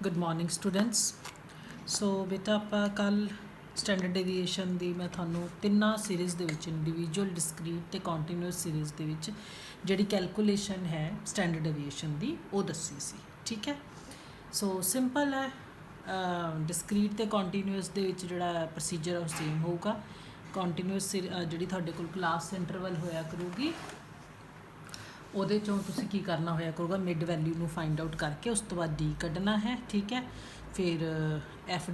Good morning students. सो बेटा ਆਪਾਂ ਕੱਲ स्टैंडर्ड डेविएशन ਦੀ मैं ਤੁਹਾਨੂੰ ਤਿੰਨਾਂ ਸੀਰੀਜ਼ ਦੇ ਵਿੱਚ ਇੰਡੀਵਿਜੂਅਲ ਡਿਸਕ੍ਰੀਟ ਤੇ ਕੰਟੀਨਿਊਸ ਸੀਰੀਜ਼ ਦੇ ਵਿੱਚ ਜਿਹੜੀ ਕੈਲਕੂਲੇਸ਼ਨ ਹੈ स्टैंडर्ड डेविएशन ਦੀ ਉਹ ਦੱਸੀ ਸੀ। ਠੀਕ ਹੈ, ਸੋ ਸਿੰਪਲ ਹੈ। ਡਿਸਕ੍ਰੀਟ ਤੇ ਕੰਟੀਨਿਊਸ ਦੇ ਵਿੱਚ ਜਿਹੜਾ ਪ੍ਰੋਸੀਜਰ ਉਹ ਸੇਮ ਹੋਊਗਾ। ਕੰਟੀਨਿਊਸ ਜਿਹੜੀ ਤੁਹਾਡੇ ਕੋਲ ਕਲਾਸ ਇੰਟਰਵਲ ਹੋਇਆ ਕਰੂਗੀ ਉਹਦੇ ਚੋਂ ਤੁਸੀਂ ਕੀ ਕਰਨਾ ਹੋਇਆ ਕਰੂਗਾ, ਮਿਡ ਵੈਲਿਊ ਨੂੰ फाइंड आउट करके उस तो बाद डी कढ़ना है। ठीक है, फिर एफ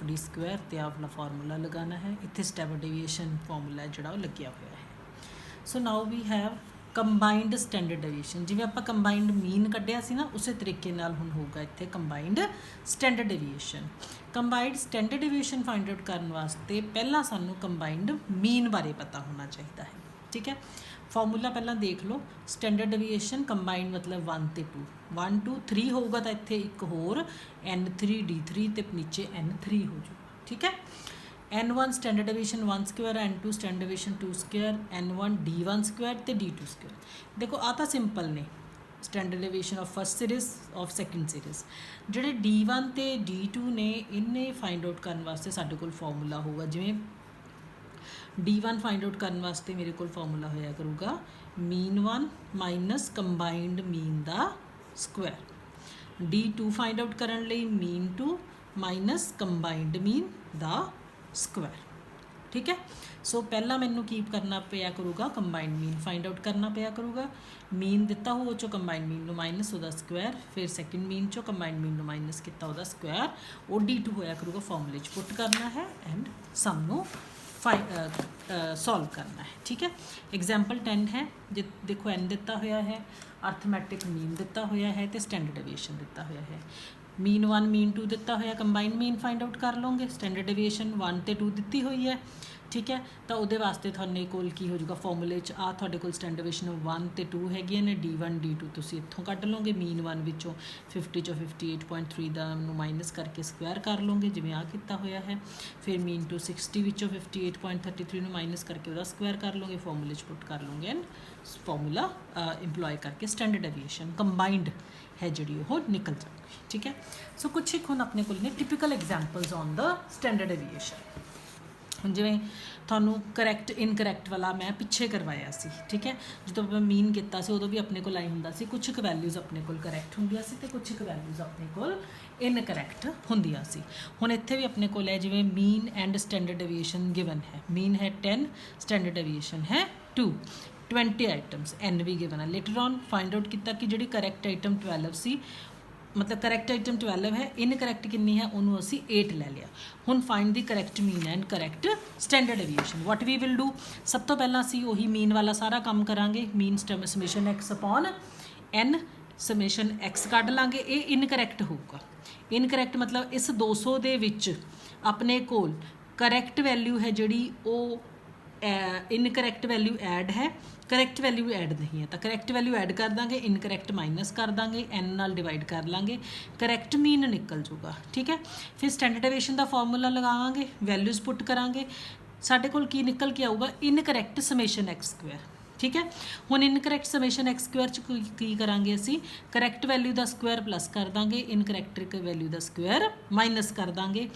डी स्क्वायर तो आप वाला फार्मूला लगाना है। इतने स्टैंडर्ड डेविएशन फार्मूला जोड़ा लग्या हुआ है। So now we have combined standard deviation. जिवें आपां कंबाइंड मीन कढ़िया सी ना, उस तरीके नाल हुण होगा इत्थे combined standard deviation. Combined standard deviation find out करने वास्ते पहला सानू कंबाइंड मीन बारे पता होना चाहिए है। ठीक है, फॉर्मूला पहला देख लो। स्टैंडर्ड डेविएशन कंबाइंड मतलब 1 ते 2, 1 2 3 होगा तो इत्थे एक होर N3 D3 ते नीचे N3 हो जाएगा। ठीक है, N1 standard deviation 1 square, N2 standard deviation 2 square, N1 D1 square ते D2 स्क्वायर। देखो आ तो सिंपल ने standard deviation of first series of second series. जिहड़े D1 ते D2 ने इन्हें फाइंड आउट करने वास्ते साडे कोल फार्मूला होगा। जिवें D1 फाइंड आउट करने वास्ते मेरे को फार्मूला होया करूँगा मीन 1 माइनस कंबाइंड मीन दा स्क्वायर। D2 फाइंड आउट करने लई मीन 2 माइनस कंबाइंड मीन दा स्क्वायर। ठीक है, सो पहला मैनू की करना पिया करूँगा, कंबाइंड मीन फाइंड आउट करना पिया करूँगा। मीन दिता हो चो कंबाइंड मीन नू माइनस उहदा स्क्वायर, फिर सैकेंड मीन चो कंबाइंड मीन नू माइनस किया उहदा स्क्वायर, वो D2 होया करूँगा फॉर्मूले च पुट करना है एंड सम नू सॉल्व करना है। ठीक है, एग्जाम्पल 10 है। जे देखो n दिता होया है, अर्थमैटिक मीन दिता होया है तो स्टैंडर्ड डेविएशन दिता होया है। मीन 1 मीन 2 दिता होया, कंबाइंड मीन फाइंड आउट कर लोगे। स्टैंडर्ड डेविएशन 1 ते 2 दी हुई है। ठीक है, तो वो वास्ते थाने कोल की हो जाएगा फॉर्मूले च आ थोड़े कोल स्टैंडर्ड डेविएशन 1 ते 2 हैगियां ने, D1 D2 तुसीं इत्थों कढ़ लोगे। मीन 1 विचों 50 चो 58.3 दा माइनस करके स्क्वायर कर लोगे जिवें आ किया होया है। फिर मीन 2 60 विचों 58.33 नू माइनस करके उहदा स्क्वायर कर लोगे, फॉर्मूले च पुट कर लोगे एंड फॉर्मूला इंप्लॉय करके स्टैंडर्ड डेविएशन कंबाइंड है जिहड़ी वो निकल जाएगी। ठीक है, सो कुछ एक हुण अपने कोल ने typical examples on the standard deviation. ਹੁਣ ਜਿਵੇਂ ਤੁਹਾਨੂੰ ਕਰੈਕਟ ਇਨਕਰੈਕਟ ਵਾਲਾ ਮੈਂ ਪਿੱਛੇ ਕਰਵਾਇਆ ਸੀ। ਠੀਕ ਹੈ, ਜਦੋਂ ਆਪਾਂ ਮੀਨ ਕੀਤਾ ਸੀ ਉਦੋਂ ਵੀ ਆਪਣੇ ਕੋਲ ਆਈ ਹੁੰਦਾ ਸੀ ਕੁਝ ਕੁ ਵੈਲਿਊਜ਼ ਆਪਣੇ ਕੋਲ ਕਰੈਕਟ ਹੁੰਦੀਆਂ ਸੀ ਤੇ ਕੁਝ ਕੁ ਵੈਲਿਊਜ਼ ਆਪਣੇ ਕੋਲ ਇਨਕਰੈਕਟ ਹੁੰਦੀਆਂ ਸੀ। ਹੁਣ ਇੱਥੇ ਵੀ ਆਪਣੇ ਕੋਲ ਹੈ ਜਿਵੇਂ ਮੀਨ ਐਂਡ ਸਟੈਂਡਰਡ ਡੇਵੀਏਸ਼ਨ ਗਿਵਨ ਹੈ। ਮੀਨ ਹੈ 10, स्टैंडर्ड डेविएशन है 2, 20 आइटम्स एन भी गिवन है। लेटर ऑन फाइंड आउट किया कि जी करैक्ट आइटम 12 सी, मतलब करैक्ट आइटम 12 है, इनकरैक्ट कितनी है उन्होंने असी 8 ले लिया। हुण find the correct mean and correct standard deviation. What we will do, सब तो पहला असी उही मीन वाला सारा काम करांगे। Mean summation X upon N summation X कढ़ लांगे। ये इनकरैक्ट होगा। इनकरैक्ट मतलब इस 200 दे विच अपने कोल करैक्ट वैल्यू है जिहड़ी वो इनकरैक्ट वैल्यू ऐड है, करैक्ट वैल्यू ऐड नहीं है तो करैक्ट वैल्यू ऐड कर देंगे, इनकरैक्ट माइनस कर देंगे, एन नाल डिवाइड कर लाँगे, करैक्ट मीन निकल जूगा। ठीक है, फिर स्टैंडर्ड डेविएशन का फॉर्मूला लगावांगे, वैल्यूज़ पुट करांगे, साडे कोल की निकल के आऊगा इनकरैक्ट समेशन एक्स स्क्वायर। ठीक है, हुण इनकरैक्ट समेशन एक्स स्क्वायर च की करांगे असी करैक्ट वैल्यू का स्क्वायर प्लस कर देंगे, इनकरैक्ट वैल्यू का स्क्वायर माइनस कर देंगे,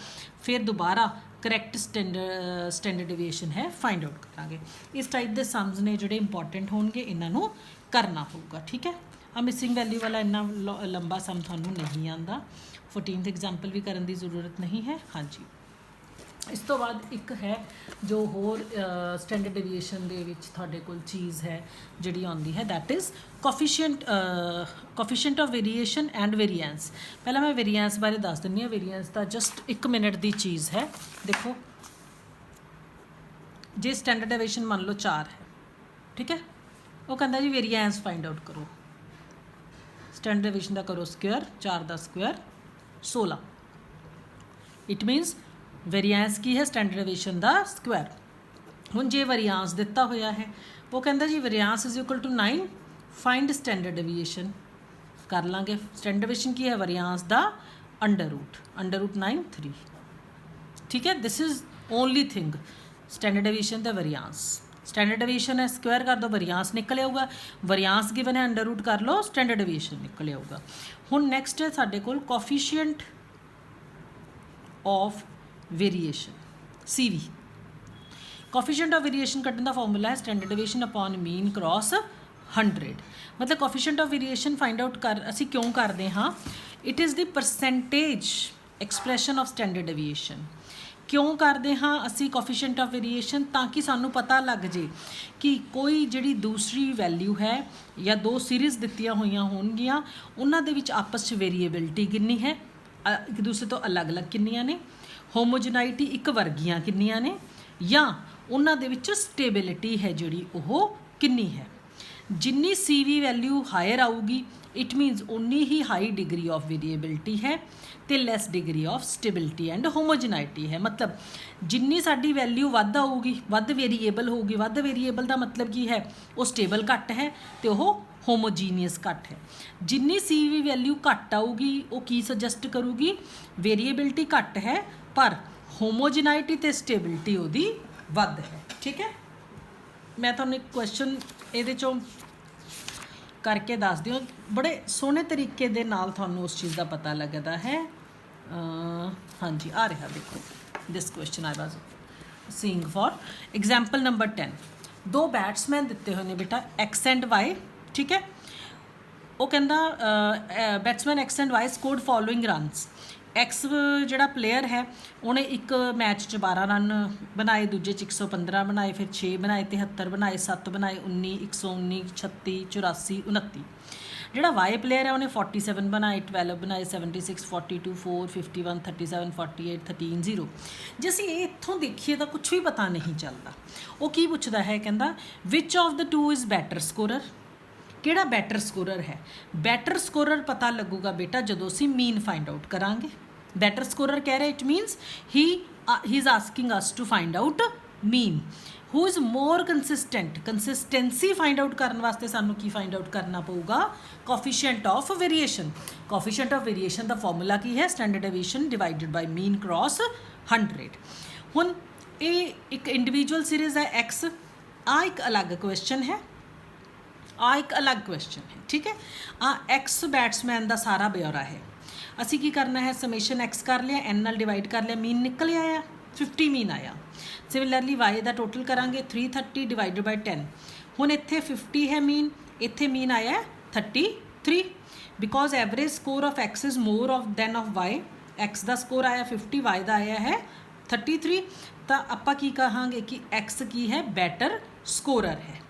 फिर दोबारा करैक्ट स्टैंडर्ड डेविएशन है फाइंड आउट करांगे। इस टाइप के सम्स ने जोड़े इंपॉर्टेंट होंगे, इन्हों करना होगा। ठीक है, आ मिसिंग वैल्यू वाला इन्ना लंबा सम थानू नहीं आता। 14th एग्जाम्पल भी करने की जरूरत नहीं है। हाँ जी, इस तो बाद एक है जो होर स्टैंडर्ड डेविएशन दे विच तुहाडे कोल चीज़ है जिहड़ी आउंदी है, that is coefficient of variation and variance. पहला मैं वेरीएंस बारे दस दिंदी हाँ। वेरीएंस का जस्ट 1 मिनट की चीज़ है। देखो जे स्टैंडर्ड डेविएशन मान लो 4 है, ठीक है, वो कहता जी वेरीएंस फाइंड आउट करो। स्टैंडर्ड डेविएशन का करो स्क्वायर, 4 का स्क्वायर 16। इट मीनस वेरीएंस की है स्टैंडर्ड डेविएशन का स्क्वायर। हुण जे वेरीएंस दिता होया है वो कहता जी variance is equal to 9, find standard deviation कर लाँगे। स्टैंडर्ड डेविएशन की है वेरीएंस का अंडर रूट 9 3। ठीक है, this is only thing standard deviation the variance. Standard deviation है स्क्वायर कर दो, वेरीएंस निकल आऊगा। वेरीएंस गिवन है अंडर रूट कर लो, स्टैंडर्ड डेविएशन निकल आऊगा। हुण नैक्सट है साडे कोल coefficient of variation CV। Coefficient of variation कड्ढण दा फॉर्मूला है standard deviation upon mean cross 100। मतलब coefficient of variation find out कर असी क्यों करते हाँ, it is the percentage expression of standard deviation. क्यों करते हाँ असी कोफिशिएंट ऑफ वेरीएशन, ताकि सानू पता लग जे कि कोई जिहड़ी दूसरी वैल्यू है या दो सीरीज़ दित्तियां होईयां होणगियां उन्हां दे विच आपस च वेरीएबिलिटी कितनी है, एक दूसरे तो अलग अलग कितनियां ने, होमोजेनाइटी एक वर्गियां कितनियां ने, या उन्हां दे विच स्टेबिलिटी है जिहड़ी ओह कितनी है। जिन्नी CV वैल्यू हायर आऊगी इट मीनस उन्नी ही हाई डिग्री ऑफ वेरीएबिलिटी है तो less degree of stability and homogeneity है। मतलब जिन्नी साडी वैल्यू वध आऊगी, वध वेरीएबल होगी, वध वेरीएबल का मतलब की है वो स्टेबल घट है तो वह होमोजीनियस घट है। जिन्नी CV वैल्यू घट आऊगी वो की सजैसट करूगी, वेरीएबिलिटी घट है पर होमोजेनाइटी तो स्टेबिलिटी वो वध है। ठीक है, मैं तुहानूं एक क्वेश्चन ये करके दस दिओ, बड़े सोहने तरीके दे नाल तुहानूं उस चीज़ का पता लगता है। हाँ जी आ रहा, देखो this question I was seeing for example number 10। दो बैट्समैन दिते हुए ने बेटा X एंड Y। ठीक है, वो कहता batsman X and Y scored following runs. X जिहड़ा प्लेयर है उन्हें एक मैच च 12 रन बनाए, दूजे च 115 बनाए, फिर 6 बनाए, 73 बनाए, 7 बनाए, 19, 119, 36, 84, 29। जिहड़ा Y प्लेयर है उन्हें 47 बनाए, 12 बनाए, 76, 42, 4, 51, 37, 48, 13, 0। जे असीं इत्थों देखिए तो कुछ भी पता नहीं चलता। वो की पुछदा है, कहता which of the two is better scorer, किहड़ा बैटर स्कोरर है। बैटर स्कोरर पता लगूगा बेटा जदों असीं मीन फाइंड आउट करांगे। बैटर स्कोरर कह रहे it means he is asking us to find out mean. Who is more consistent, consistency find out करने वास्ते सानू की फाइंड आउट करना पऊगा, coefficient of variation. Coefficient of variation का फॉर्मूला की है standard deviation divided by mean cross 100। हुण ये एक इंडिविजुअल सीरीज़ है X, आ एक अलग क्वेश्चन है, आ एक अलग क्वेश्चन है। ठीक है, आ X बैट्समैन का सारा ब्यौरा है। असी की करना है, समेशन X कर लिया, N नाल डिवाइड कर लिया, मीन निकल आया 50 मीन आया। सिमिलरली Y का टोटल करांगे 330 डिवाइडेड बाय 10। हुण इत्थे 50 है मीन, इत्थे मीन आया 33 because average score of X is more of then of Y। X का स्कोर आया 50, Y का आया है 33, तो आपां की कहांगे कि X की है बैटर स्कोरर है।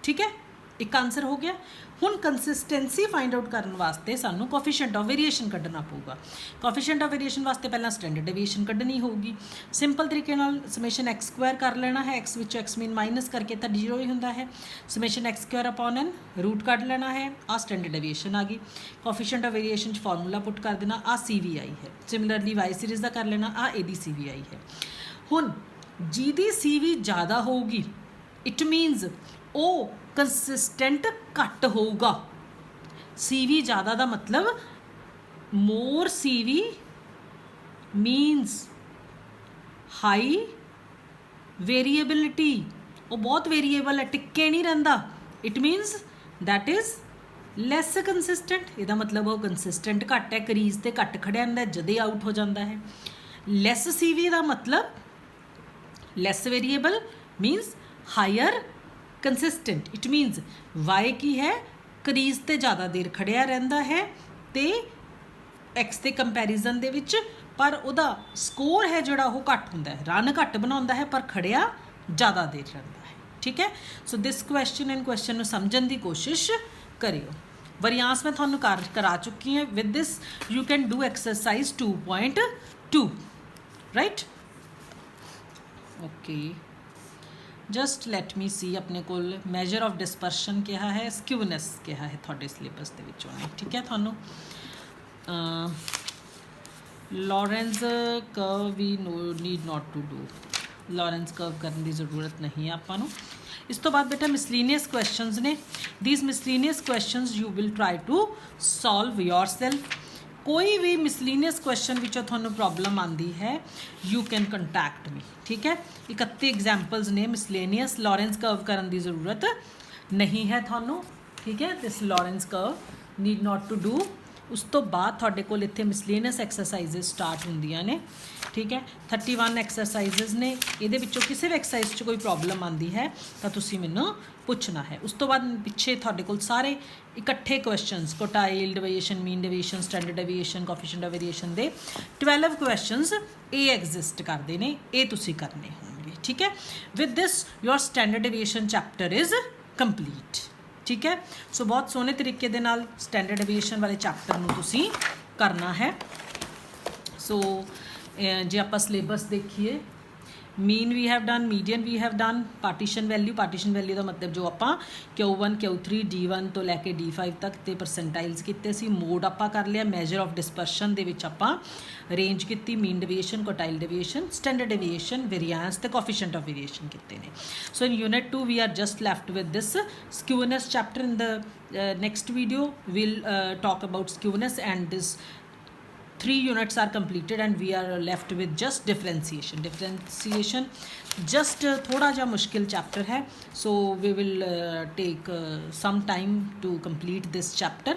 ठीक है, एक आंसर हो गया। हुण कंसिस्टेंसी फाइंड आउट करने वास्ते सानू कोफिशिएंट ऑफ वेरीएशन कड्ढना पऊगा। कोफिशिएंट ऑफ वेरीएशन वास्ते पहला स्टैंडर्ड डेविएशन कड्ढनी होगी। सिंपल तरीके नाल समेशन X स्क्वायर कर लेना है, X विच X मीन माइनस करके तो 0 ही हुंदा है। Summation X square upon N root कढ लेना है, आ स्टैंडर्ड डेविएशन आ गई। Coefficient of variation formula put कर देना, आ CV आई है। सिमिलरली Y सीरीज़ का कर लेना, आ एदी CV आई है। हुण जिहदी CV ज़्यादा होगी इट मीनस वो कंसिस्टेंट घट होगा। CV ज़्यादा का मतलब more CV means high variability, वो बहुत वेरीएबल है, टिके नहीं रहिंदा। It means that is less consistent. इहदा मतलब वो कंसिस्टेंट घट है, क्रीज ते घट खड़िया रहिंदा, जदे आउट हो जाता है। लैस CV का मतलब less variable means higher consistent. It means Y की है क्रीज ते ज़्यादा देर खड़िया रहिंदा है ते X के कंपैरिजन दे विच, पर उहदा स्कोर है जोड़ा वो घट हुंदा है, रन घट बनाउंदा है पर खड़िया ज़्यादा देर रहिंदा है। ठीक है, so this question and question समझण की कोशिश करियो। वरियांस मैं तुहानूं करा चुकी है। With this you can do exercise 2.2 right. Okay, just let me see अपने को मैजर ऑफ डिस्पर्शन क्या है, स्क्यूनेस क्या है थोड़े सिलेबस के विचों ने। ठीक है, थानू Lorenz curve we need not to do, Lorenz curve करने की जरूरत नहीं है आपां नूं। इस तो बाद बेटा मिसलीनियस क्वेश्चनस ने, these miscellaneous questions you will try to solve yourself. कोई भी मिसलीनियस क्वेश्चन विचों थानू प्रॉब्लम आती है यू कैन कंटैक्ट मी। ठीक है, 31 एग्जाम्पल्स ने मिसलेनियस, लॉरेंस कर्व करने की जरूरत नहीं है थानू। ठीक है, this Lorenz curve need not to do उस तो बाद तुहाडे कोल इत्थे मिसलेनियस एक्सरसाइजेस स्टार्ट होंदियां ने, ठीक है। 31 एक्सरसाइजेस ने, इहदे विचों किसी भी एक्सरसाइज 'च कोई प्रॉब्लम आंदी है तो तुसीं मैनूं पुछना है। उस तो बाद पिछे तुहाडे कोल सारे इकट्ठे questions quartile deviation, mean deviation, standard deviation, coefficient of variation they 12 questions ये एग्जिस्ट करते हैं, ये तुसीं करने होंगे, ठीक है। With this your standard deviation chapter is complete, ठीक है। सो बहुत सोहने तरीके दे नाल स्टैंडर्ड डेविएशन वाले चैप्टर नूं तुसीं करना है। सो जे आपां सिलेबस देखिए, mean we have done, median we have done, partition value का मतलब जो आपां Q1 Q3 D1 तो लैके D5 तक ते परसेंटाइल्स कीते सी, मोड आपां कर लिया, मैजर ऑफ डिस्पर्शन दे विच आपां रेंज कीती, mean deviation, quartile deviation, standard deviation, variance ते कोफिशिएंट ऑफ वेरिएशन कीते ने। So in unit 2 we are just left with this skewness chapter. In the next video we'll talk about skewness, and this 3 units are completed and we are left with just differentiation just थोड़ा जा मुश्किल chapter है। So we will take some time to complete this chapter,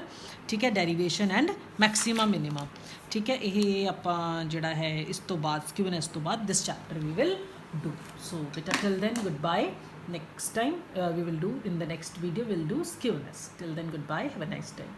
ठीक है। Derivation and maxima minima, ठीक है। ये आपां जिहड़ा है इस तो बाद स्क्यूनेस तो बाद this chapter we will do. So बेटा till then good bye, next time we will do in the next video we'll do skewness. Till then goodbye, have a nice day.